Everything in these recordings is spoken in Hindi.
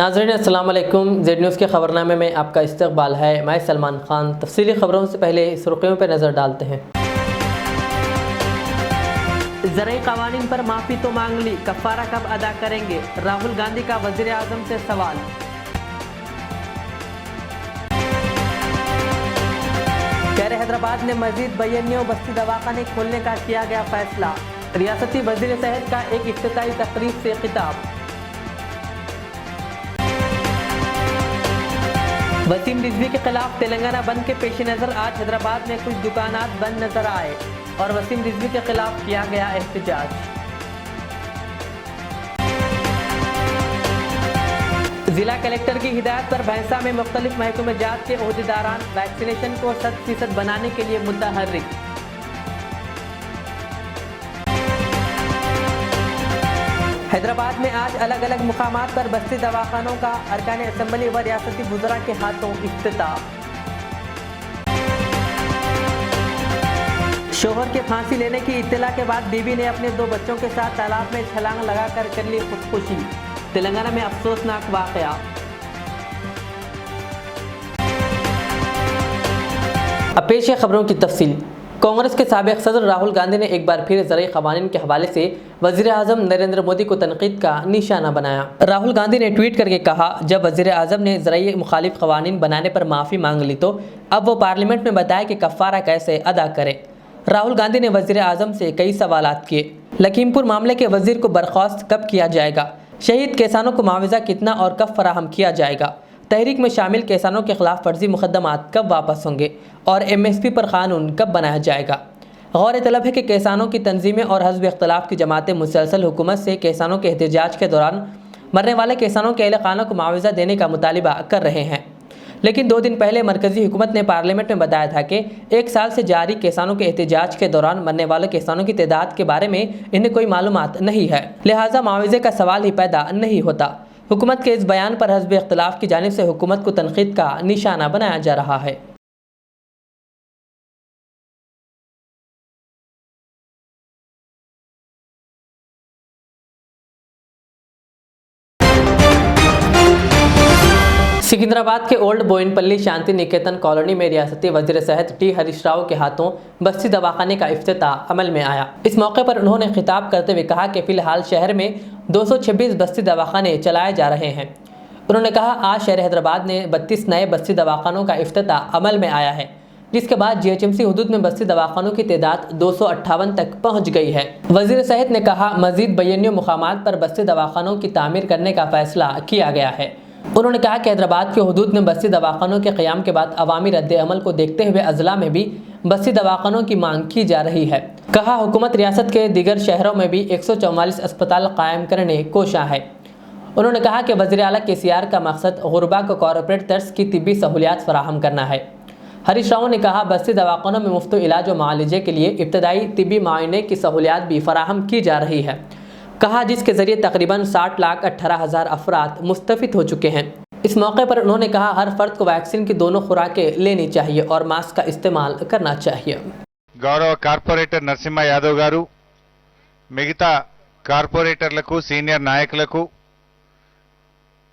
नाज़रीन अस्सलाम वालेकुम। जेड न्यूज़ के खबरनामे में आपका इस्तकबाल है। मैं सलमान खान। तफसीली खबरों से पहले सुर्खियों पर नज़र डालते हैं। ज़रई क़वानीन पर माफ़ी तो मांग ली, कफ़ारा कब अदा करेंगे? राहुल गांधी का वज़ीर आज़म से सवाल। शहर हैदराबाद में मजीद बयानियों बस्ती दवाखाने खोलने का किया गया फैसला। रियासती वज़ीर सेहत का एक इफ्तिताई तकरीब से खिताब। वसीम रिजवी के खिलाफ तेलंगाना बंद के पेश नज़र आज हैदराबाद में कुछ दुकानात बंद नजर आए और वसीम रिजवी के खिलाफ किया गया एहतजाज। जिला कलेक्टर की हिदायत पर भैंसा में मुख्तलिफ महकमे जात के ओहदेदारान वैक्सीनेशन को 100% बनाने के लिए मुतहर्रिक। हैदराबाद में आज अलग अलग मुकामात पर बस्ती दवाखानों का अरकान असम्बली व रियासती वुज़रा के हाथों इफ्तिताह। शोहर के फांसी लेने की इत्तला के बाद बीवी ने अपने 2 बच्चों के साथ तालाब में छलांग लगाकर कर ली खुदकुशी। तेलंगाना में अफसोसनाक वाकया। अब पेश है खबरों की तफसील। कांग्रेस के साबिक सदर राहुल गांधी ने एक बार फिर ज़रई क़वानीन के हवाले से वज़ीर आज़म नरेंद्र मोदी को तनकीद का निशाना बनाया। राहुल गांधी ने ट्वीट करके कहा, जब वज़ीर आज़म ने ज़रई मुखालिफ क़वानीन बनाने पर माफ़ी मांग ली तो अब वो पार्लियामेंट में बताए कि कफ़ारा कैसे अदा करें। राहुल गांधी ने वज़ीर आज़म से कई सवालात किए। लखीमपुर मामले के वज़ीर को बर्खास्त कब किया जाएगा? शहीद किसानों को मुआवजा कितना और कब फराहम किया जाएगा? तहरीक में शामिल किसानों के खिलाफ फर्जी मुकदमात कब वापस होंगे और MSP पर कानून कब बनाया जाएगा? गौर तलब है कि किसानों की तंजीमें और हज़्ब इख्तलाफ की जमातें मुसलसल हुकूमत से किसानों के एहतजाज के दौरान मरने वाले किसानों के अहल खाना को मुआवजा देने का मुतालिबा कर रहे हैं। लेकिन 2 दिन पहले मरकज़ी हुकूमत ने पार्लियामेंट में बताया था कि 1 साल से जारी किसानों के एहतजाज के दौरान मरने वाले किसानों की तादाद के बारे में इन्हें कोई मालूमात नहीं है, लिहाजा मुआवजे का सवाल ही पैदा नहीं होता। हुकूमत के इस बयान पर हज़्ब इख्तलाफ की जानिब से हुकूमत को तनकीद का निशाना बनाया जा रहा है। सिकंदराबाद के ओल्ड बोयनपल्ली शांति निकेतन कॉलोनी में रियासती वज़ीर सेहत टी हरीश राव के हाथों बस्ती दवाखाने का इफ्तिताह अमल में आया। इस मौके पर उन्होंने खिताब करते हुए कहा कि फ़िलहाल शहर में 226 बस्ती दवाखाने चलाए जा रहे हैं। उन्होंने कहा, आज शहर हैदराबाद ने 32 नए बस्ती दवाखानों का इफ्तिताह अमल में आया है, जिसके बाद GHMC हुदूद में बस्ती दवाखानों की तादाद 258 तक पहुँच गई है। वज़ीर सेहत ने कहा, मज़ीद बयानियों मुकामात पर बस्ती दवाखानों की तामीर करने का फैसला किया गया है। उन्होंने कहा कि हैदराबाद के हुदूद में बस्ती दवाखानों के क़याम के बाद अवामी रद्द अमल को देखते हुए अजला में भी बस्ती दवाखानों की मांग की जा रही है। कहा, हुकूमत रियासत के दीगर शहरों में भी 144 अस्पताल कायम करने कोशा है। उन्होंने कहा कि वज़ीर आला KCR का मकसद गुरबा को कॉरपोरेट तर्ज की तिब्बी सहूलियात फराहम करना है। हरीश राव ने कहा, बस्ती दवाखानों में मुफ्त इलाज व मुआलजे के लिए इब्तदाई तिब्बी मुआयने की सहूलियात भी फराहम की जा रही है। कहा, जिसके ज़रिए तकरीबन 60,18,000 अफराद मुस्तफ़िद हो चुके हैं। इस मौके पर उन्होंने कहा, हर फर्द को वैक्सीन की दोनों खुराकें लेनी चाहिए और मास्क का इस्तेमाल करना चाहिए। गौरव కార్పొరేటర్ నరసింహ యాదవ్ గారు, మిగతా కార్పొరేటర్లకు, సీనియర్ నాయకులకు,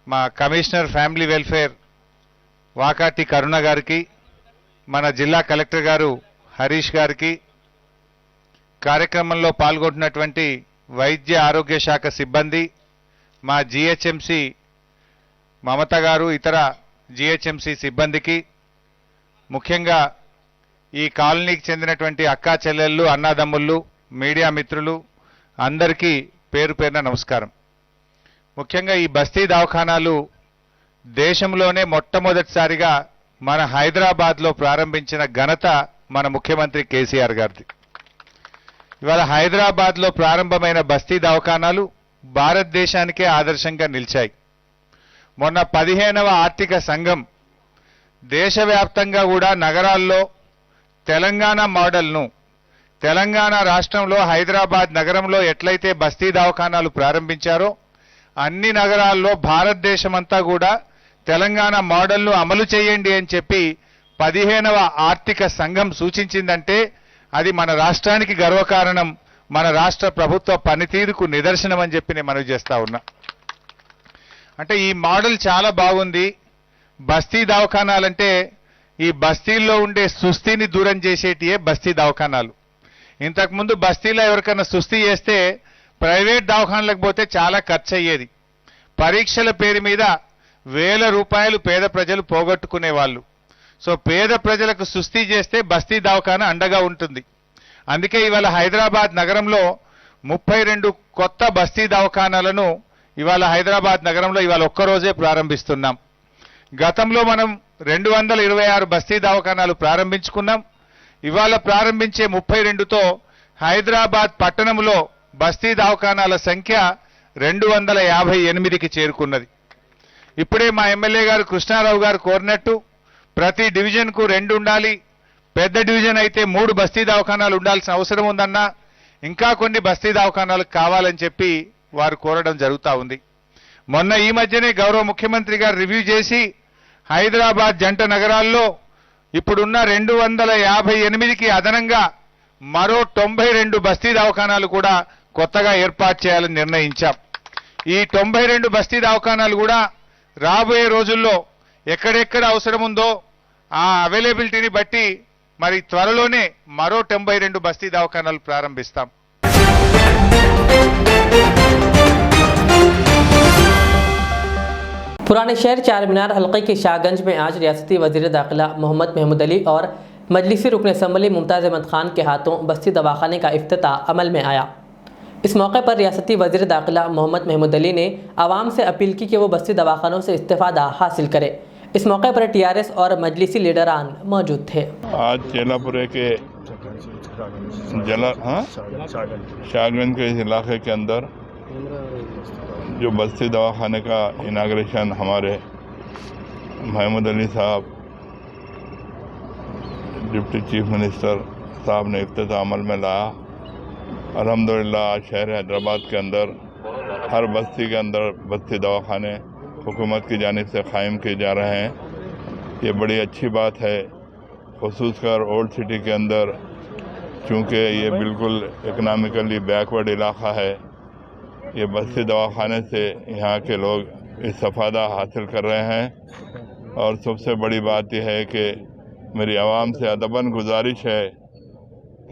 మా కమిషనర్ ఫ్యామిలీ వెల్ఫేర్ వాకాటి కరుణ గారికి, మన జిల్లా కలెక్టర్ గారు హరీష్ గారికి, కార్యక్రమంలో పాల్గొంటున్నటువంటి వైద్య ఆరోగ్య శాఖ సిబ్బంది, మా GHMC మమత గారు, ఇతర GHMC సిబ్బందికి, ముఖ్యంగా ఈ కాలనీకి చెందినటువంటి అక్కా చెల్లెళ్ళు, అన్నాదమ్ముళ్ళు, మీడియా మిత్రులు అందరికీ పేరు పేరున నమస్కారం. ముఖ్యంగా ఈ బస్తీ దవాఖానాలు దేశంలోనే మొట్టమొదటిసారిగా మన హైదరాబాద్లో ప్రారంభించిన ఘనత మన ముఖ్యమంత్రి KCR గారిది. ఇవాళ హైదరాబాద్లో ప్రారంభమైన బస్తీ దవాఖానాలు భారతదేశానికే ఆదర్శంగా నిలిచాయి. మొన్న 15వ ఆర్థిక సంఘం దేశవ్యాప్తంగా కూడా నగరాల్లో తెలంగాణ మోడల్ను, తెలంగాణ రాష్ట్రంలో హైదరాబాద్ నగరంలో ఎట్లయితే బస్తీ దవాఖానాలు ప్రారంభించారో అన్ని నగరాల్లో భారతదేశమంతా కూడా తెలంగాణ మోడల్ను అమలు చేయండి అని చెప్పి 15వ ఆర్థిక సంఘం సూచించిందంటే అది మన రాష్ట్రానికి గర్వకారణం, మన రాష్ట్ర ప్రభుత్వ పనితీరుకు నిదర్శనం అని చెప్పి నేను మనవి చేస్తా ఉన్నా. అంటే ఈ మోడల్ చాలా బాగుంది. బస్తీ దవాఖానాలంటే ఈ బస్తీల్లో ఉండే సుస్థిని దూరం చేసేటియే బస్తీ దవాఖానాలు. ఇంతకుముందు బస్తీలో ఎవరికైనా సుస్థి చేస్తే ప్రైవేట్ దవాఖానాలకు పోతే చాలా ఖర్చు అయ్యేది. పరీక్షల పేరు మీద వేల రూపాయలు పేద ప్రజలు పోగొట్టుకునేవాళ్ళు. సో పేద ప్రజలకు సుస్థి చేస్తే బస్తీ దవాఖానా అండగా ఉంటుంది. అందుకే ఇవాళ హైదరాబాద్ నగరంలో 32 కొత్త బస్తీ దవాఖానాలను ఇవాళ హైదరాబాద్ నగరంలో ఇవాళ ఒక్కరోజే ప్రారంభిస్తున్నాం. గతంలో మనం 226 బస్తీ దవాఖానాలు ప్రారంభించుకున్నాం. ఇవాళ ప్రారంభించే 32తో హైదరాబాద్ పట్టణంలో బస్తీ దవాఖానాల సంఖ్య 258కి చేరుకున్నది. ఇప్పుడే మా ఎమ్మెల్యే గారు కృష్ణారావు గారు కోరినట్టు ప్రతి డివిజన్కు 2 ఉండాలి, పెద్ద డివిజన్ అయితే 3 బస్తీ దవాఖానాలు ఉండాల్సిన అవసరం ఉందన్నా, ఇంకా కొన్ని బస్తీ దవాఖానాలు కావాలని చెప్పి వారు కోరడం జరుగుతూ ఉంది. మొన్న ఈ మధ్యనే గౌరవ ముఖ్యమంత్రి గారు రివ్యూ చేసి హైదరాబాద్ జంట నగరాల్లో ఇప్పుడున్న 258కి అదనంగా మరో 92 బస్తీ దవాఖానాలు కూడా కొత్తగా ఏర్పాటు చేయాలని నిర్ణయించాం. ఈ 92 బస్తీ దవాఖానాలు కూడా రాబోయే రోజుల్లో ఎక్కడెక్కడ అవసరం ఉందో ఆ అవైలబిలిటీని బట్టి మరి త్వరలోనే మరో 92 బస్తీ దవాఖానాలు ప్రారంభిస్తాం. पुराने शहर चार मीनार हल्के के शाहगंज में आज रियासती वजीर दाखिला मोहम्मद महमूद अली और मजलिसी रुकन असम्बली मुमताज़ अहमद खान के हाथों बस्ती दवाखाने का इफ्तिताह अमल में आया। इस मौके पर रियासती वजीर दाखिला मोहम्मद महमूद अली ने आवाम से अपील की कि वो बस्ती दवाखानों से इस्तेफादा हासिल करे। इस मौके पर TRS और मजलिसी लीडरान मौजूद थे। आज चेलापुरे के शाहगंज के इस इलाके के अंदर जो बस्ती दवाखाने का इनाग्रेशन हमारे महमूद अली साहब डिप्टी चीफ मिनिस्टर साहब ने इफ्तिताह अमल में लाया। अल्हम्दुलिल्लाह आज शहर हैदराबाद के अंदर हर बस्ती के अंदर बस्ती दवाखाने हुकूमत की जानिब से कायम किए जा रहे हैं। ये बड़ी अच्छी बात है, ख़ुसूसकर ओल्ड सिटी के अंदर, चूँकि ये बिल्कुल इकनॉमिकली बैकवर्ड इलाका है। ये बस्ती दवाखाने से यहाँ के लोग इस्तेफादा हासिल कर रहे हैं। और सबसे बड़ी बात यह है कि मेरी आवाम से अदबन गुजारिश है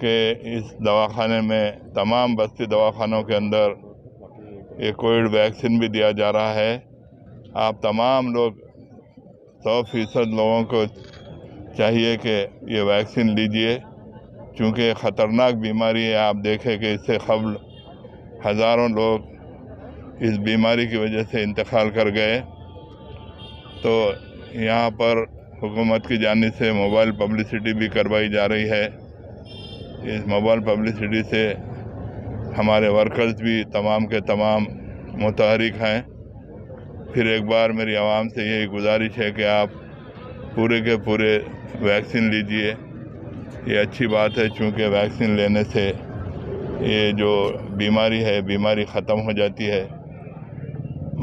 कि इस दवाखाने में तमाम बस्ती दवाखानों के अंदर ये कोविड वैक्सीन भी दिया जा रहा है। आप तमाम लोग 100% लोगों को चाहिए कि ये वैक्सीन लीजिए, चूँकि ख़तरनाक बीमारी है। आप देखें कि इससे क़ब्ल हज़ारों लोग इस बीमारी की वजह से इंतकाल कर गए। तो यहाँ पर हुकूमत की जानिब से मोबाइल पब्लिसिटी भी करवाई जा रही है। इस मोबाइल पब्लिसिटी से हमारे वर्कर्स भी तमाम के तमाम मुतहरिक हैं। फिर एक बार मेरी आवाम से यही गुजारिश है कि आप पूरे के पूरे वैक्सीन लीजिए। ये अच्छी बात है, चूँकि वैक्सीन लेने से ये जो बीमारी है बीमारी ख़त्म हो जाती है।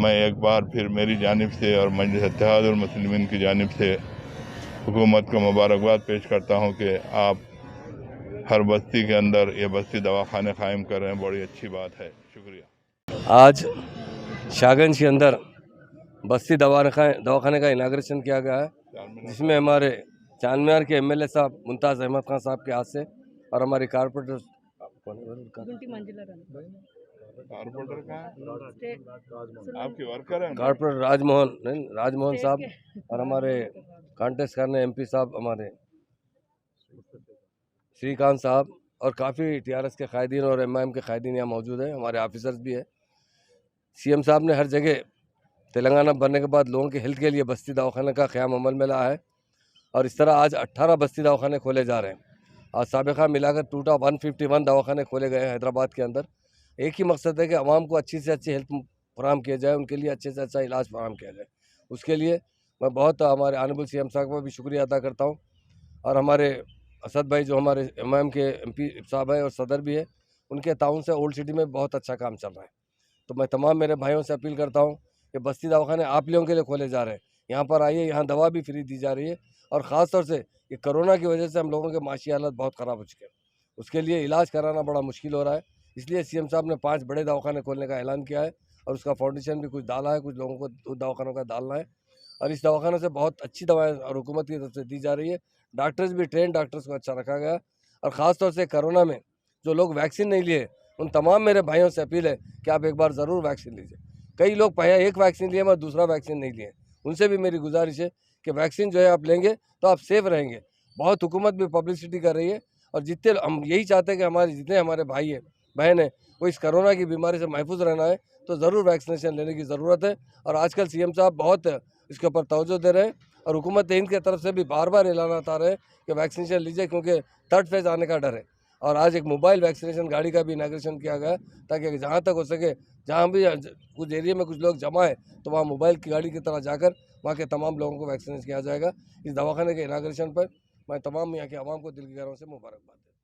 मैं एक बार फिर मेरी जानिब से और मजलिस इत्तेहादुल मुस्लिमीन की जानिब से हुकूमत को मुबारकबाद पेश करता हूँ कि आप हर बस्ती के अंदर ये बस्ती दवाखाने कायम कर रहे हैं। बड़ी अच्छी बात है, शुक्रिया। आज शाहगंज के अंदर बस्ती दवाखाने का इनाग्रेशन किया गया है, जिसमें हमारे चार मीनार के MLA साहब मुमताज़ अहमद खान साहब के हाथ से और हमारी कारपोरेटर आपके वर्कर हैं, कारपोरेटर राजमोहन साहब और हमारे कॉन्टेस्ट करने MP साहब हमारे श्रीकांत साहब और काफ़ी TRS के कायदीन और MIM के कायदीन यहाँ मौजूद हैं। हमारे ऑफिसर्स भी है। CM साहब ने हर जगह तेलंगाना बनने के बाद लोगों के हेल्थ के लिए बस्ती दवाखाने का क़याम अमल में लाया है और इस तरह आज 18 बस्ती दवाखाने खोले जा रहे हैं। आज साबिक़ा मिलाकर टोटल 151 दवाखाने खोले गए हैं हैदराबाद के अंदर। एक ही मकसद है कि आवाम को अच्छी से अच्छी हेल्थ फराहम किया जाए, उनके लिए अच्छे से अच्छा इलाज फराहम किया जाए। उसके लिए मैं बहुत हमारे ऑनरेबल CM साहब का भी शुक्रिया अदा करता हूँ और हमारे असद भाई जो हमारे MIM के MP साहब है और सदर भी है, उनके ताउन से ओल्ड सिटी में बहुत अच्छा काम चल रहा है। तो मैं तमाम मेरे भाइयों से अपील करता हूँ कि बस्ती दवाखाने आप लोगों के लिए खोले जा रहे हैं। यहाँ पर आइए, यहाँ दवा भी फ्री दी जा रही है और ख़ास तौर से ये कोरोना की वजह से हम लोगों के माशी हालत बहुत ख़राब हो चुके हैं, उसके लिए इलाज कराना बड़ा मुश्किल हो रहा है। इसलिए CM साहब ने 5 बड़े दवाखाने खोलने का ऐलान किया है और उसका फाउंडेशन भी कुछ डाला है, कुछ लोगों को दवाखानों का डालना है। और इस दवाखाने से बहुत अच्छी दवाएं और हुकूमत की तरफ से दी जा रही है। डॉक्टर्स भी ट्रेन डॉक्टर्स को अच्छा रखा गया। और ख़ास तौर से कोरोना में जो लोग वैक्सीन नहीं लिए, उन तमाम मेरे भाइयों से अपील है कि आप एक बार ज़रूर वैक्सीन लीजिए। कई लोग पहले एक वैक्सीन लिए मगर दूसरा वैक्सीन नहीं लिए, उनसे भी मेरी गुजारिश है कि वैक्सीन जो है आप लेंगे तो आप सेफ रहेंगे। बहुत हुकूमत भी पब्लिसिटी कर रही है और जितने हम यही चाहते हैं कि जितने हमारे भाई हैं बहन हैं वो इस कोरोना की बीमारी से महफूज रहना है, तो ज़रूर वैक्सीनेशन लेने की ज़रूरत है। और आजकल सीएम साहब बहुत इसके ऊपर तवज्जो दे रहे हैं और हुकूमत हिंद की तरफ से भी बार बार ऐलानात आ रहे हैं कि वैक्सीनेशन लीजिए, क्योंकि थर्ड फेज़ आने का डर है। और आज एक मोबाइल वैक्सीनेशन गाड़ी का भी इनाग्रेशन किया गया ताकि जहाँ तक हो सके, जहाँ भी कुछ एरिया में कुछ लोग जमा है तो वहाँ मोबाइल की गाड़ी की तरह जाकर वहाँ के तमाम लोगों को वैक्सीनेशन किया जाएगा। इस दवाखाने के इनाग्रेशन पर मैं तमाम यहाँ के आवाम को दिल की गहराइयों से मुबारकबाद देता हूँ।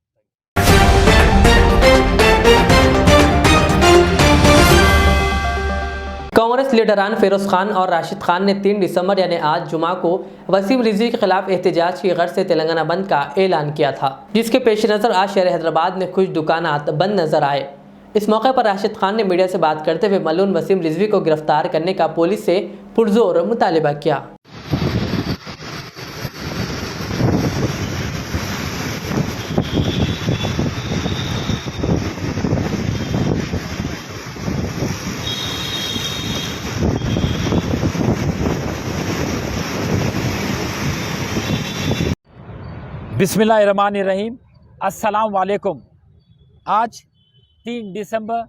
कांग्रेस लीडरान फिरोज खान और राशिद खान ने 3 दिसंबर यानी आज जुमा को वसीम रिजवी के खिलाफ एहतजाज की गर्ज से तेलंगाना बंद का ऐलान किया था, जिसके पेश नज़र आज शहर हैदराबाद में कुछ दुकानात बंद नजर आए। इस मौके पर राशिद खान ने मीडिया से बात करते हुए मलून वसीम रिजवी को गिरफ्तार करने का पुलिस से पुरजोर मुतालिबा किया। बिस्मिल्लाहिर्रहमानिर्रहीम, अस्सलाम वालेकुम। आज 3 दिसंबर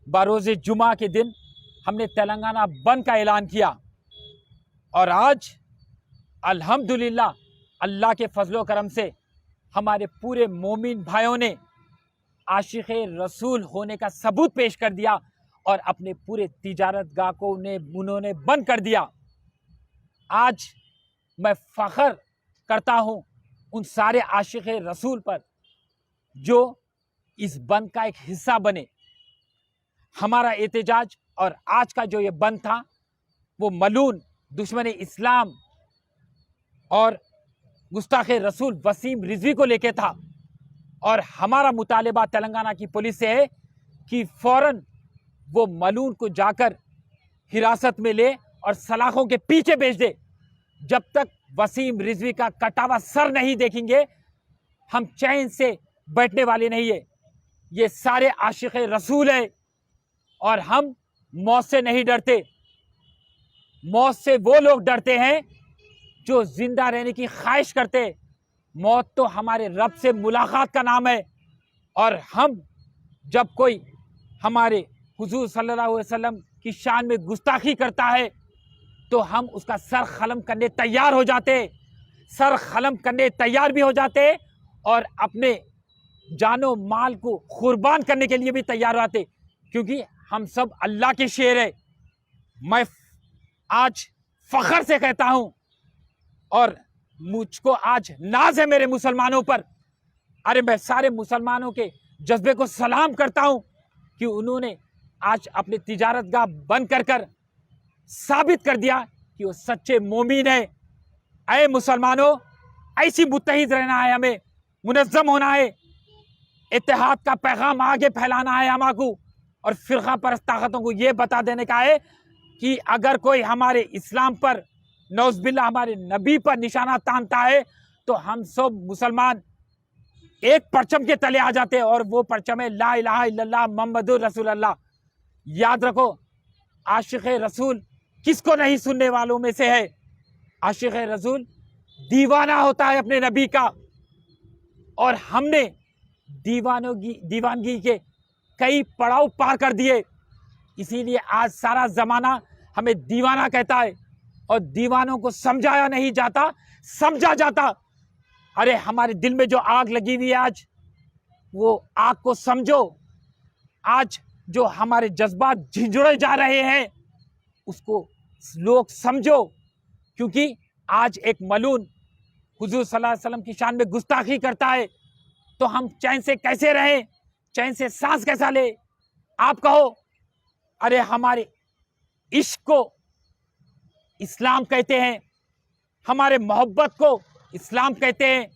बरोज़े जुमा के दिन हमने तेलंगाना बंद का ऐलान किया और आज अल्हम्दुलिल्लाह अल्लाह के फजलो करम से हमारे पूरे मोमिन भाइयों ने आशिक़ रसूल होने का सबूत पेश कर दिया और अपने पूरे तिजारत गाह को उन्होंने बंद कर दिया। आज मैं फ़ख्र करता हूँ उन सारे आशिक़ रसूल पर जो इस बंद का एक हिस्सा बने। हमारा एहतजाज और आज का जो ये बंद था वो मलून दुश्मन इस्लाम और गुस्ताख़ रसूल वसीम रिजवी को लेके था और हमारा मुतालिबा तेलंगाना की पुलिस से है कि फ़ौरन वो मलून को जाकर हिरासत में ले और सलाखों के पीछे भेज दे। जब तक वसीम रिजवी का कटा हुआ सर नहीं देखेंगे हम चैन से बैठने वाले नहीं है। ये सारे आशिक़ रसूल है और हम मौत से नहीं डरते। मौत से वो लोग डरते हैं जो जिंदा रहने की ख्वाहिश करते। मौत तो हमारे रब से मुलाकात का नाम है और हम जब कोई हमारे हुजूर सल्लल्लाहु अलैहि वसल्लम की शान में गुस्ताखी करता है तो हम उसका सर खलम करने तैयार हो जाते, सर खलम करने तैयार भी हो जाते और अपने जानो माल को कुर्बान करने के लिए भी तैयार रहते, क्योंकि हम सब अल्लाह के शेर है। मैं आज फ़ख्र से कहता हूँ और मुझको आज नाज है मेरे मुसलमानों पर। अरे मैं सारे मुसलमानों के जज्बे को सलाम करता हूँ कि उन्होंने आज अपनी तिजारत गाह बंद कर साबित कर दिया कि वो सच्चे मोमिन है। ऐ मुसलमानों, ऐसी मुत्तहिद रहना है, हमें मुनज़्ज़म होना है, इत्तेहाद का पैगाम आगे फैलाना है हमको और फ़िरक़ा परस्त ताकतों को ये बता देने का है कि अगर कोई हमारे इस्लाम पर नौज़बिल्ला हमारे नबी पर निशाना तानता है तो हम सब मुसलमान एक परचम के तले आ जाते हैं और वो परचम है ला इलाहा इल्लल्लाह मुहम्मदुर रसूलुल्लाह। याद रखो, आशिक़ रसूल किसको नहीं सुनने वालों में से है। आशिक़ रसूल दीवाना होता है अपने नबी का और हमने दीवानगी के कई पड़ाव पार कर दिए, इसीलिए आज सारा ज़माना हमें दीवाना कहता है और दीवानों को समझाया नहीं जाता, समझा जाता। अरे हमारे दिल में जो आग लगी हुई है आज वो आग को समझो। आज जो हमारे जज्बात झिंझुड़े जा रहे हैं उसको लोग समझो, क्योंकि आज एक मलून हुजूर सल्लल्लाहु अलैहि वसल्लम की शान में गुस्ताखी करता है तो हम चैन से कैसे रहें, चैन से सांस कैसा ले। आप कहो, अरे हमारे इश्क को इस्लाम कहते हैं, हमारे मोहब्बत को इस्लाम कहते हैं,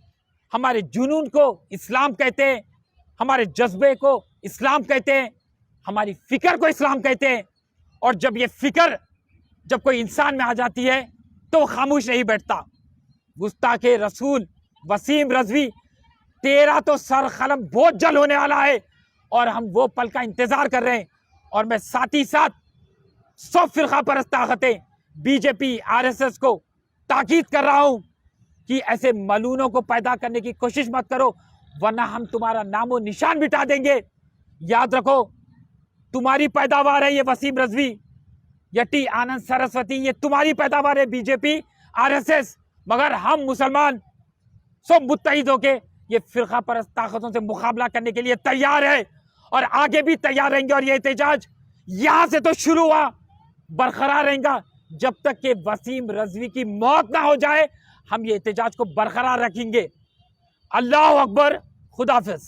हमारे जुनून को इस्लाम कहते हैं, हमारे जज्बे को इस्लाम कहते हैं, हमारी फिक्र को इस्लाम कहते हैं। और जब ये फिक्र जब कोई इंसान में आ जाती है तो वो खामोश नहीं बैठता। गुस्ताखे रसूल वसीम रजवी, तेरा तो सर कलम बहुत जल्द होने वाला है और हम वो पल का इंतजार कर रहे हैं। और मैं साथ ही साथ सब फिरका परस्त ताकतें बीजेपी आरएसएस को ताकीद कर रहा हूं कि ऐसे मलूनों को पैदा करने की कोशिश मत करो, वरना हम तुम्हारा नामो निशान मिटा देंगे। याद रखो, तुम्हारी पैदावार है ये वसीम रजवी, यटी आनंद सरस्वती, ये तुम्हारी पैदावार है बीजेपी आरएसएस, मगर हम मुसलमान सब मुत्तहिद होके ये फिरका परस्त ताकतों से मुकाबला करने के लिए तैयार है और आगे भी तैयार रहेंगे। और ये एहतजाज यहां से तो शुरू हुआ, बरकरार रहेगा जब तक कि वसीम रजवी की मौत ना हो जाए। हम ये एहतजाज को बरकरार रखेंगे। अल्लाह अकबर, खुदाफिज।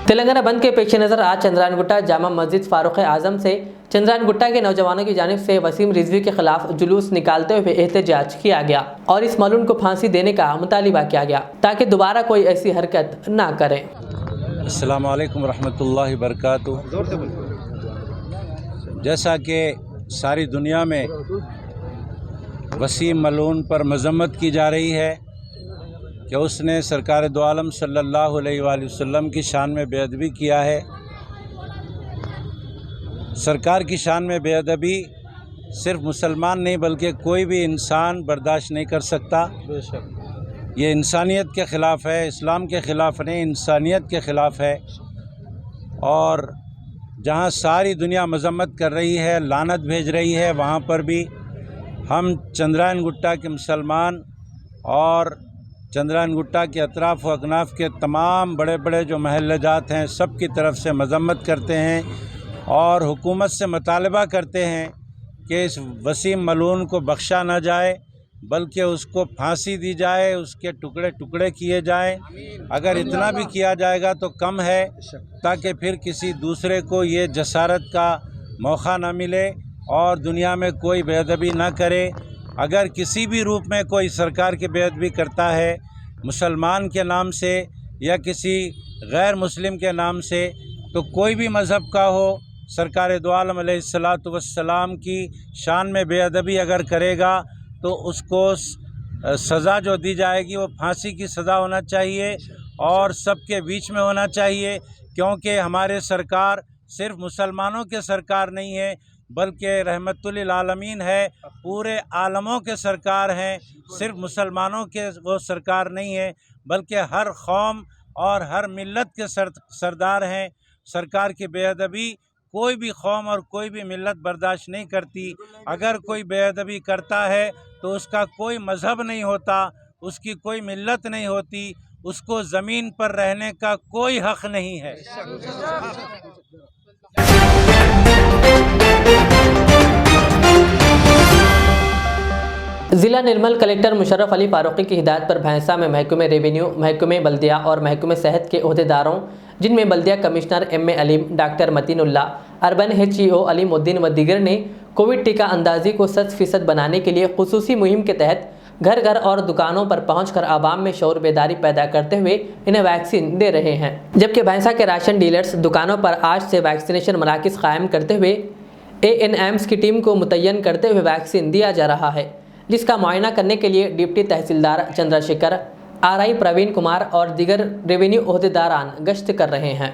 तेलंगाना बंद के पेश नज़र आज चंद्रायनगुट्टा जामा मस्जिद फारूक आजम से चंद्रायनगुट्टा के नौजवानों की जानिब से वसीम रिजवी के खिलाफ जुलूस निकालते हुए एहतजाज किया गया और इस मलून को फांसी देने का मुतालिबा किया गया ताकि दोबारा कोई ऐसी हरकत ना करे। अस्सलामु अलैकुम रहमतुल्लाहि बरकातुहू। जैसा कि सारी दुनिया में वसीम मलून पर मजम्मत की जा रही है कि उसने सरकार दो आलम सल्लल्लाहु अलैहि वसल्लम की शान में बेअदबी किया है। सरकार की शान में बेअदबी सिर्फ मुसलमान नहीं बल्कि कोई भी इंसान बर्दाश्त नहीं कर सकता। ये इंसानियत के ख़िलाफ़ है, इस्लाम के ख़िलाफ़ नहीं, इंसानियत के ख़िलाफ़ है। और जहाँ सारी दुनिया मजम्मत कर रही है, लानत भेज रही है, वहाँ पर भी हम चंद्रायनगुट्टा के मुसलमान और चंद्रायनगुट्टा के अतराफ़ व अकनाफ़ के तमाम बड़े बड़े जो महल्ले जात हैं सब की तरफ से मजम्मत करते हैं और हुकूमत से मुतालबा करते हैं कि इस वसीम मलून को बख्शा ना जाए बल्कि उसको फांसी दी जाए, उसके टुकड़े टुकड़े किए जाएं। अगर इतना भी किया जाएगा तो कम है, ताकि फिर किसी दूसरे को ये जसारत का मौका ना मिले और दुनिया में कोई बेअदबी ना करे। अगर किसी भी रूप में कोई सरकार की बेअदबी करता है मुसलमान के नाम से या किसी गैर मुस्लिम के नाम से, तो कोई भी मज़हब का हो, सरकार दो आलम अलैहिस्सलातु वस्सलाम की शान में बेअदबी अगर करेगा तो उसको सज़ा जो दी जाएगी वो फांसी की सज़ा होना चाहिए और सबके बीच में होना चाहिए। क्योंकि हमारे सरकार सिर्फ मुसलमानों के सरकार नहीं है बल्कि रहमतुल आलमीन है, पूरे आलमों के सरकार हैं। सिर्फ मुसलमानों के वो सरकार नहीं है बल्कि हर कौम और हर मिल्लत के सरदार हैं। सरकार की बेअदबी कोई भी कौम और कोई भी मिल्लत बर्दाश्त नहीं करती। अगर कोई बेअदबी करता है तो उसका कोई मज़हब नहीं होता, उसकी कोई मिल्लत नहीं होती, उसको ज़मीन पर रहने का कोई हक़ नहीं है। जिला निर्मल कलेक्टर मुशर्रफ अली फारूकी की हिदायत पर भैंसा में महकमे रेवेन्यू, महकमे बल्दिया और महकमे सेहत के ओहदेदारों, जिनमें बल्दिया commissioner M A Aleem, doctor Mateenullah, urban HEO Aleemuddin व दीगर ने कोविड टीका अंदाजी को 100% बनाने के लिए खुसूसी मुहिम के तहत घर घर और दुकानों पर पहुंचकर आवाम में शऊर बेदारी पैदा करते हुए इन्हें वैक्सीन दे रहे हैं। जबकि भैंसा के राशन डीलर्स दुकानों पर आज से वैक्सीनेशन मराकज़ कायम करते हुए ANMs की टीम को मुतय्यन करते हुए वैक्सीन दिया जा रहा है, जिसका मुआयना करने के लिए डिप्टी तहसीलदार चंद्रशेखर, RI प्रवीण कुमार और दीगर रेवेन्यू ओहदेदारान गश्त कर रहे हैं।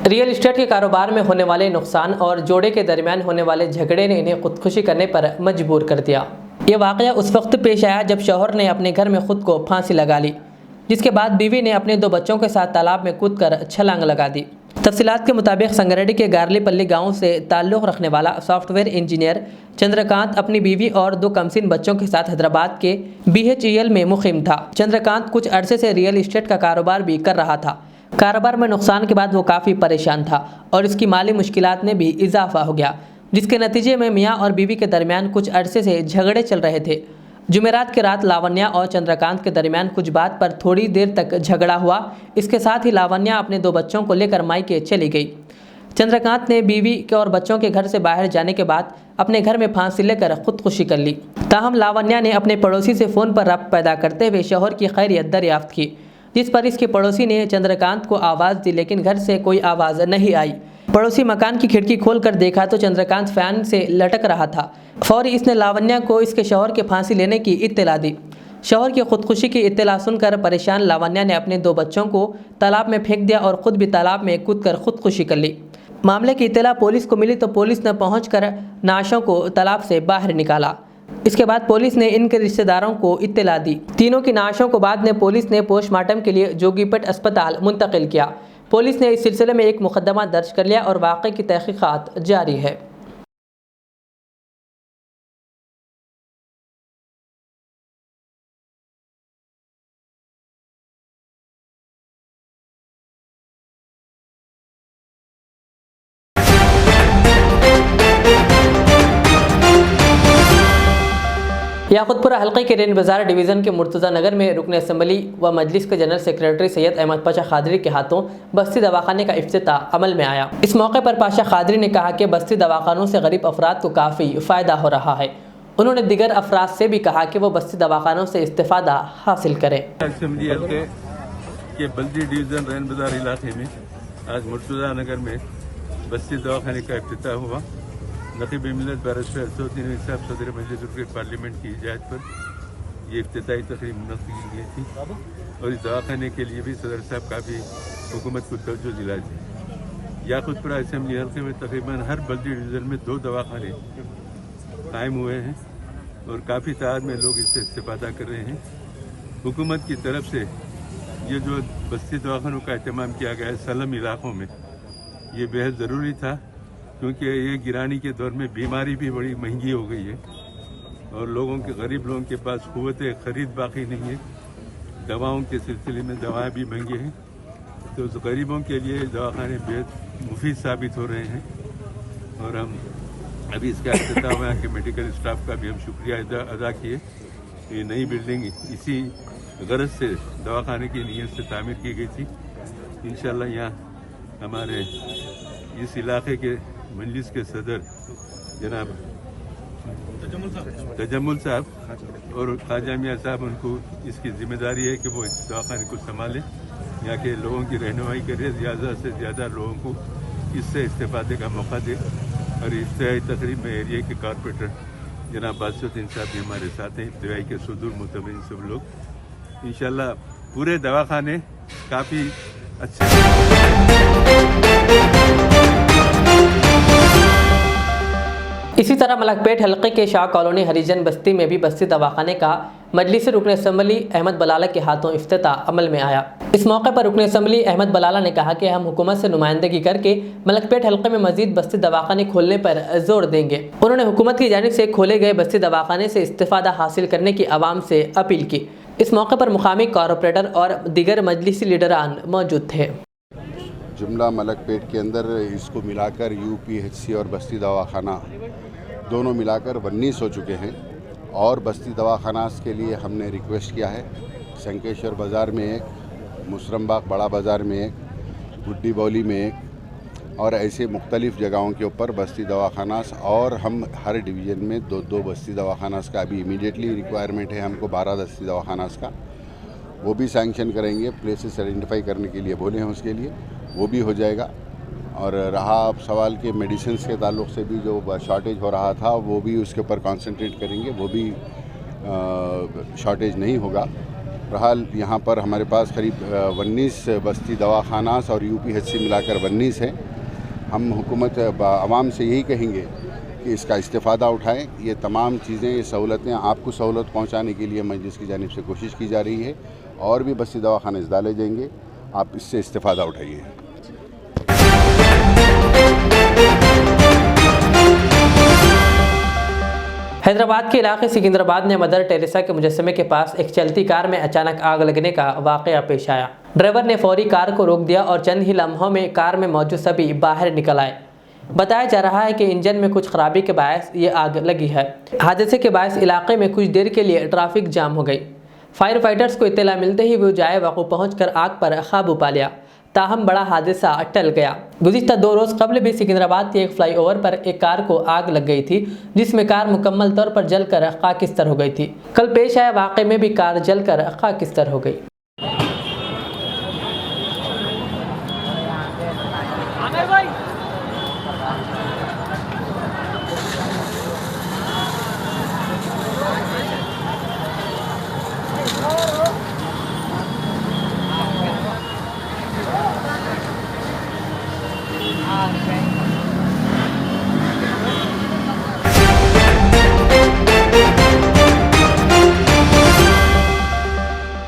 रियल इस्टेट के कारोबार में होने वाले नुकसान और जोड़े के दरमियान होने वाले झगड़े ने इन्हें खुदकुशी करने पर मजबूर कर दिया। ये वाक़या उस वक्त पेश आया जब शौहर ने अपने घर में खुद को फांसी लगा ली, जिसके बाद बीवी ने अपने 2 बच्चों के साथ तालाब में कूदकर छलांग लगा दी। तफसीलात के मुताबिक संगरेडी के गारलीपल्ली गांव से ताल्लुक़ रखने वाला सॉफ्टवेयर इंजीनियर चंद्रकांत अपनी बीवी और 2 कमसीन बच्चों के साथ हैदराबाद के BHEL में मुक़ीम था। चंद्रकांत कुछ अरसे से रियल इस्टेट का कारोबार भी कर रहा था। कारोबार में नुकसान के बाद वो काफ़ी परेशान था और इसकी माली मुश्किलात में भी इजाफा हो गया, जिसके नतीजे में मियाँ और बीवी के दरमियान कुछ अरसे से झगड़े चल रहे थे। जुमेरात की रात लावण्या और चंद्रकांत के दरमियान कुछ बात पर थोड़ी देर तक झगड़ा हुआ। इसके साथ ही लावण्या अपने 2 बच्चों को लेकर मायके चली गई। चंद्रकांत ने बीवी के और बच्चों के घर से बाहर जाने के बाद अपने घर में फांसी लेकर खुदकुशी कर ली। ताहम लावण्या ने अपने पड़ोसी से फ़ोन पर रब्त पैदा करते हुए शौहर की खैरियत दरियाफ्त की, जिस पर इसके पड़ोसी ने चंद्रकांत को आवाज़ दी, लेकिन घर से कोई आवाज़ नहीं आई। पड़ोसी मकान की खिड़की खोलकर देखा तो चंद्रकांत फैन से लटक रहा था। फौरी इसने लावण्या को इसके शौहर के फांसी लेने की इत्तला दी। शौहर की खुदकुशी की इत्तला सुनकर परेशान लावण्या ने अपने 2 बच्चों को तालाब में फेंक दिया और ख़ुद भी तालाब में कूदकर खुदकुशी कर ली। मामले की इत्तला पुलिस को मिली तो पुलिस ने पहुंचकर नाशों को तालाब से बाहर निकाला। इसके बाद पुलिस ने इनके रिश्तेदारों को इत्तला दी। तीनों की नाशों को बाद में पुलिस ने पोस्टमार्टम के लिए जोगीपेट अस्पताल मुंतकिल किया। पुलिस ने इस सिलसिले में एक मुकदमा दर्ज कर लिया और वाक़े की तहकीकात जारी है। याकुतपुरा हल्के के रेन बाज़ार डिवीज़न के मुर्तज़ा नगर में रुकन असम्बली व मजलिस के जनरल सेक्रेटरी सैयद अहमद पाशा खादरी के हाथों बस्ती दवाखाने का इफ्तिताह अमल में आया। इस मौके पर पाशा खादरी ने कहा कि बस्ती दवाखानों से गरीब अफराद को काफ़ी फ़ायदा हो रहा है। उन्होंने दिगर अफराद से भी कहा कि वो बस्ती दवाखानों से इस्तिफ़ादा हासिल करें। असम्बली हल्के के बल्दी डिवीज़न रेन बाज़ार इलाके में आज मुर्तज़ा नगर में बस्ती दवाखाने का इफ्तिताह हुआ। नक़ीब मिल्लत बैरिस्टर असदुद्दीन साहब सदर मजलिस पार्लियामेंट की हिदायत पर ये इफ्तिताही तकरीब मुनक़्क़िद की गई थी और इस दवाखाने के लिए भी सदर साहब काफ़ी हुकूमत को तवज्जो दिलाई थी। याकुतपुरा असम्बली हल्के में तकरीबन हर बल्दी डिवीज़न में 2 दवाखाने कायम हुए हैं और काफ़ी तादाद में लोग इससे इस्तेफादा कर रहे हैं। हुकूमत की तरफ से ये जो बस्ती दवाखानों का अहतमाम किया गया है सलम इलाक़ों में, ये बेहद ज़रूरी था क्योंकि ये गिरानी के दौर में बीमारी भी बड़ी महंगी हो गई है और लोगों के गरीब लोगों के पास क़ुव्वत ख़रीद बाकी नहीं है। दवाओं के सिलसिले में दवाएं भी महंगी हैं, तो उस गरीबों के लिए दवाखाने बेहद मुफीद साबित हो रहे हैं और हम अभी इसका इफ्तिताह हुआ कि मेडिकल स्टाफ का भी हम शुक्रिया अदा किए। ये नई बिल्डिंग इसी गरज से दवाखाने की नीयत से तामीर की गई थी। इंशाअल्लाह यहाँ हमारे इस इलाके के मजलिस के सदर जनाब तजम्मुल साहब और ख्वाजा मियाँ साहब, उनको इसकी जिम्मेदारी है कि वो इस दवाखाने को संभालें, यहाँ के लोगों की रहनुमाई करें, ज़्यादा से ज़्यादा लोगों को इससे इस्तेफादे का मौका दे। और इफ्तिताही तकरीब में एरिया के कॉरपोरेटर जनाब बादशाह साहब भी हमारे साथ हैं, इब्तिदाई के सुदूर मुतमिन सब लोग। इंशाल्लाह पूरे दवाखाने काफ़ी अच्छे। इसी तरह मलकपेट हल्के के शाह कॉलोनी हरिजन बस्ती में भी बस्ती दवाखाने का मजलिस रुकन असम्बली अहमद बलाला के हाथों इफ्तिताह अमल में आया। इस मौके पर रुकन असम्बली अहमद बलाला ने कहा कि हम हुकूमत से नुमाइंदगी करके मलकपेट हल्के में मजीद बस्ती दवाखाने खोलने पर जोर देंगे। उन्होंने हुकूमत की जानिब से खोले गए बस्ती दवाखाने से इस्तिफादा हासिल करने की आवाम से अपील की। इस मौके पर मुकामी कॉरपोरेटर और दीगर मजलिसी लीडरान मौजूद थे। जुमला मलकपेट के अंदर इसको मिलाकर UPHC और बस्ती दवाखाना दोनों मिलाकर 19 हो चुके हैं और बस्ती दवाखाना के लिए हमने रिक्वेस्ट किया है। संकेश्वर बाज़ार में एक, मुसरमबाग बड़ा बाज़ार में एक, गुड्डी बौली में एक और ऐसे मुख्तलिफ़ जगहों के ऊपर बस्ती दवाखाना और हम हर डिवीज़न में 2-2 बस्ती दवाखाना का अभी इमीडिएटली रिक्वायरमेंट है हमको 12 बस्ती दवाखाना का, वो भी सैंक्शन करेंगे। प्लेसेस आइडेंटिफाई करने के लिए बोले हैं, उसके लिए वो भी हो जाएगा। और रहा सवाल के मेडिसिन के ताल्लुक़ से भी जो शॉर्टेज हो रहा था वो भी उसके ऊपर कंसंट्रेट करेंगे, वो भी शॉर्टेज नहीं होगा। बहरहाल यहाँ पर हमारे पास करीब 19 बस्ती दवाखाना और UPHC मिलाकर 19 है। हम हुकूमत आवाम से यही कहेंगे कि इसका इस्तेफ़ादा उठाएं। ये तमाम चीज़ें, ये सहूलतें आपको सहूलत पहुँचाने के लिए मजलिस की जानिब से कोशिश की जा रही है और भी बस्ती दवाखाने डाले जाएंगे, आप इससे इस्तेफ़ादा उठाइए। हैदराबाद के इलाके सिकंदराबाद में मदर टेरेसा के मुजस्समे के पास एक चलती कार में अचानक आग लगने का वाकया पेश आया। ड्राइवर ने फौरी कार को रोक दिया और चंद ही लम्हों में कार में मौजूद सभी बाहर निकल आए। बताया जा रहा है कि इंजन में कुछ खराबी के बायस ये आग लगी है। हादसे के बायस इलाके में कुछ देर के लिए ट्रैफिक जाम हो गई। फायर फाइटर्स को इत्तला मिलते ही वो जाए वक़्त पहुँचकर आग पर काबू पा लिया। ताहम बड़ा हादसा टल गया। गुज़िश्ता 2 रोज़ कबल भी सिकंदराबाद के एक फ्लाईओवर पर एक कार को आग लग गई थी, जिसमें कार मुकम्मल तौर पर जलकर खाकिस्तर हो गई थी। कल पेश आए वाक़े में भी कार जलकर खाकिस्तर हो गई।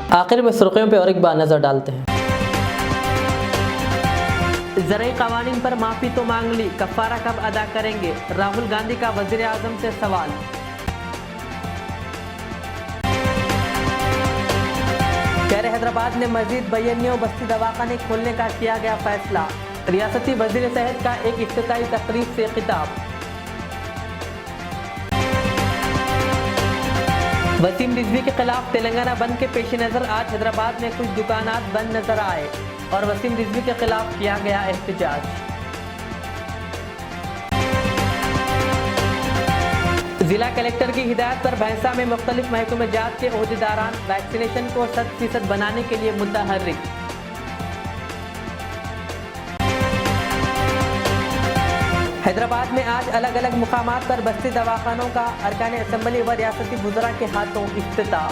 आखिर में सुर्खियों पे और एक बार नजर डालते हैं। ज़राई क़वानीन पर माफ़ी तो मांग ली, कफ़ारा कब अदा करेंगे? राहुल गांधी का वज़ीर आज़म से सवाल। शहर हैदराबाद में मजीद बयानियों बस्ती दवाखाने खोलने का किया गया फैसला। रियासती वज़ीर सेहत का एक इफ्तिताई तकरीब से खिताब। वसीम रिजवी के खिलाफ तेलंगाना बंद के पेश नज़र आज हैदराबाद में कुछ दुकानात बंद नजर आए और वसीम रिजवी के खिलाफ किया गया एहतजाज। जिला कलेक्टर की हिदायत पर भैंसा में मुख्तलिफ महकमे जात के ओहदेदारान वैक्सीनेशन को 100% बनाने के लिए मुतहर्रिक। हैदराबाद में आज अलग अलग मुकामात पर बस्ती दवाखानों का अरकान असम्बली व रियासती वुज़रा के हाथों इफ्तिताह।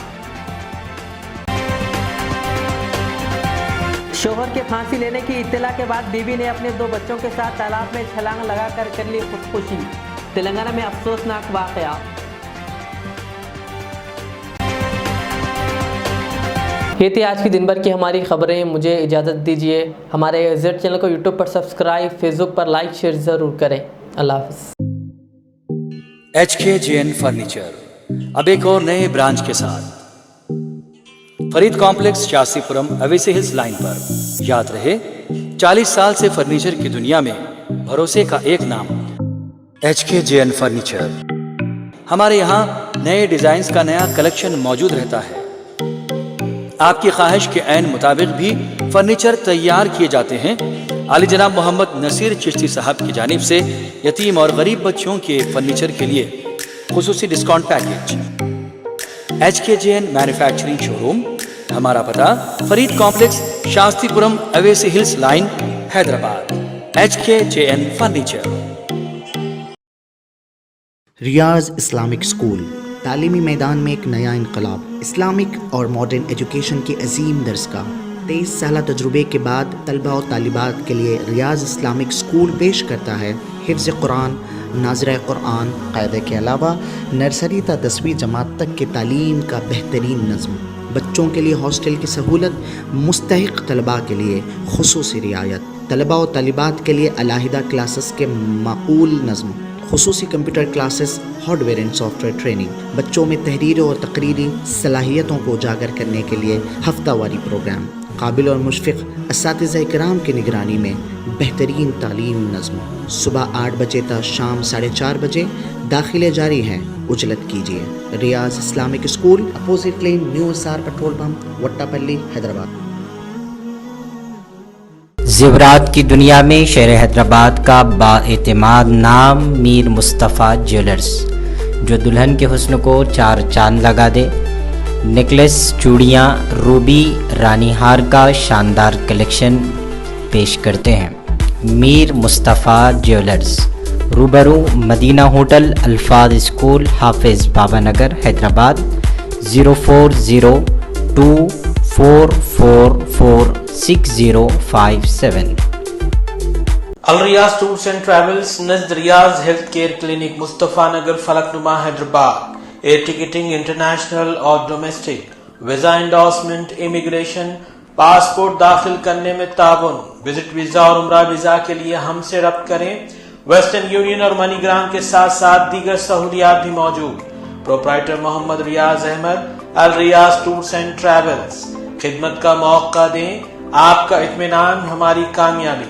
शोहर के फांसी लेने की इत्तला के बाद बीवी ने अपने 2 बच्चों के साथ तालाब में छलांग लगाकर कर ली खुदकुशी। तेलंगाना में अफसोसनाक वाकया। ये थी आज की दिन भर की हमारी खबरें। मुझे इजाज़त दीजिए। हमारे जेड चैनल को यूट्यूब पर सब्सक्राइब, फेसबुक पर लाइक शेयर ज़रूर करें। अल्लाह हाफ़िज़। HKJN फर्नीचर अब एक और नए ब्रांच के साथ Farid complex, Shastripuram, Owaisi hills line पर। याद रहे, 40 साल से फर्नीचर की दुनिया में भरोसे का एक नाम HKJN फर्नीचर। हमारे यहाँ नए डिजाइन का नया कलेक्शन मौजूद रहता है। आपकी ख्वाहिश के ऐन मुताबिक भी फर्नीचर तैयार किए जाते हैं। आली जनाब मोहम्मद नसीर चिश्ती साहब की जानिब से यतीम और गरीब बच्चों के फर्नीचर के लिए खुसूसी discount package. HKJN manufacturing showroom, हमारा पता Farid complex, Shastripuram, Owaisi hills line, Hyderabad. HKJN furniture. Riyaz Islamic school, तालीमी मैदान में एक नया इनकलाब। इस्लामिक और मॉडर्न एजुकेशन की अजीम दरसगाह। 23 साल तजुर्बे के बाद तलबा और तालिबात के लिए रियाज इस्लामिक स्कूल पेश करता है हिफ्ज़ कुरान, नाज़िरा कुरान क़ायदे के अलावा नर्सरी ta 10वीं जमात तक की तालीम का बेहतरीन नज़्म। बच्चों के लिए हॉस्टल की सहूलत, मुस्तहिक़ तलबा के लिए खुसूसी रियायत। तलबा और तालिबात के लिए अलहदा क्लासेस के माकूल नज़्म, खुसूसी computer classes, hardware and software training. बच्चों में तहरीर और तकरीरी सलाहियतों को उजागर करने के लिए हफ्तावारी प्रोग्राम। काबिल और मुशफ़िक़ असातिज़ा इकराम की निगरानी में बेहतरीन तालीम नज़्म। सुबह 8 बजे तक शाम 4:30 बजे दाखिले जारी हैं। उजलत कीजिए। Riyaz Islamic school, opposite lane, new SR petrol pump, Vattapalli, Hyderabad. ज़ेवरात की दुनिया में शहर हैदराबाद का बाएतिमाद नाम मीर मुस्तफ़ा ज्वेलर्स, जो दुल्हन के हुस्न को 4 चांद लगा दे। नेकलेस, चूड़ियाँ, रूबी, रानी हार का शानदार कलेक्शन पेश करते हैं। मीर मुस्तफ़ा ज्वेलर्स, रूबरू Madina hotel, Alfaz school, Hafiz Baba Nagar, Hyderabad. 0402444657। Al Riyaz tours and travels नज़द Riyaz health care clinic, Mustafa Nagar, Falaknuma, Hyderabad. Air ticketing, international और domestic, visa endorsement, immigration, passport दाखिल करने में ताउन, विजिट वीजा और उम्रा वीजा के लिए हमसे रब्त करें। वेस्टर्न यूनियन और मनीग्राम के साथ साथ दीगर सहूलियात भी मौजूद। Proprietor Mohammad Riyaz Ahmed, Al Riyaz tours and travels. खिदमत का मौका दें, आपका इत्मीनान हमारी कामयाबी।